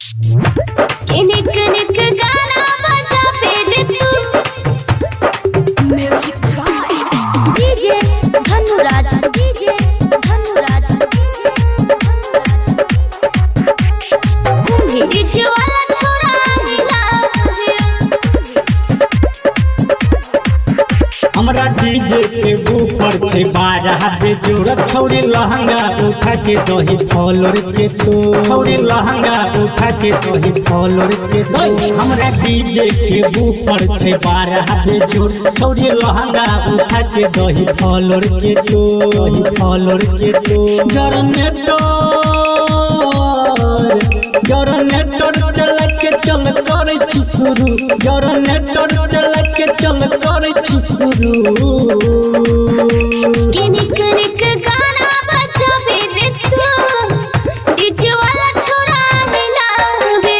निक निक गाना बजा पे तू म्यूजिक बाय डीजे धनु राज डीजे धनु राज कुंभी डीजे वाला छोरा हमरा डीजे के ऊपर छे 12 बेजोड़ छौरी लहंगा उठा के दही फॉलोर के तो छौरी लहंगा उठा के दही फॉलोर के तो हमरा डीजे के ऊपर छे 12 बेजोड़ छौरी लहंगा उठा के दही फॉलोर के तो दही फॉलोर के तो जनरेटर चला के चल करे छी शुरू जनरेटर चला के चल करे छी शुरू निक निक गाना बजा पे तू डीजे वाला छोरा मिलावे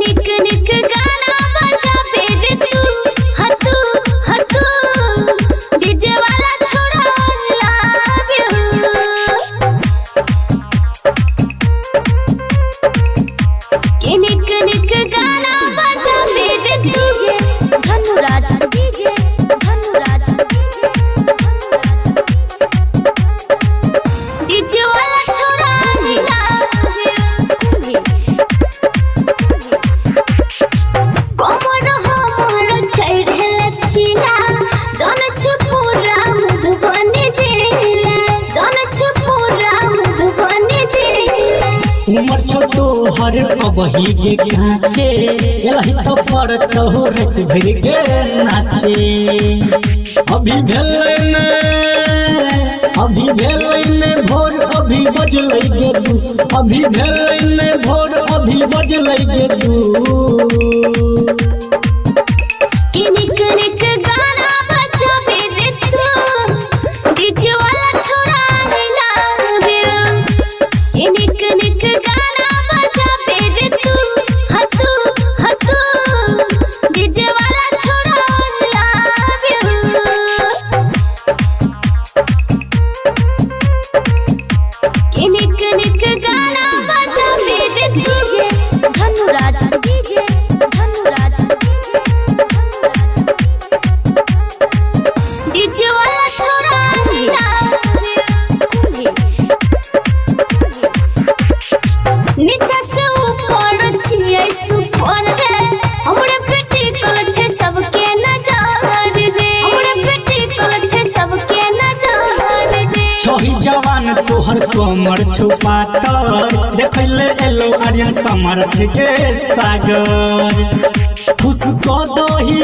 निक निक गाना बजा पे तू हतू डीजे वाला छोरा मिलावे निक निक गाना बजा पे डीजे धनु राज डीजे धनु राज डीजे वाला छोरा मिलावे कमर हमर छैड़े लचिला जन छुपुरा मधुबनी जिला जन छुपुरा मधुबनी जिला उमर छोटो हर अबही के काचे एलही तो पड़त हो रत भर के नाचे अभी भेलै ने भोर अभी बजलै गे दू अभी भेलै ने भोर अभी बजलै गे दू निक निक गाना बजा पे तू डीजे वाला छोरा मिलावे निक निक गाना बजा पे तू हतू डीजे वाला छोरा मिलावे निक निक गाना बजा पे डीजे धनु राज डीजे धनु राज डीजे वाला छोरा नीचा से ऊपर छियै सुपर रे हमरे पेटी कल छै सबके नजर रे हमरे पेटी कल छै सबके नजर रे छोही जवान तोहर कमर छुपातर देखले एलो आर्यन समरत के सागर खुश को दही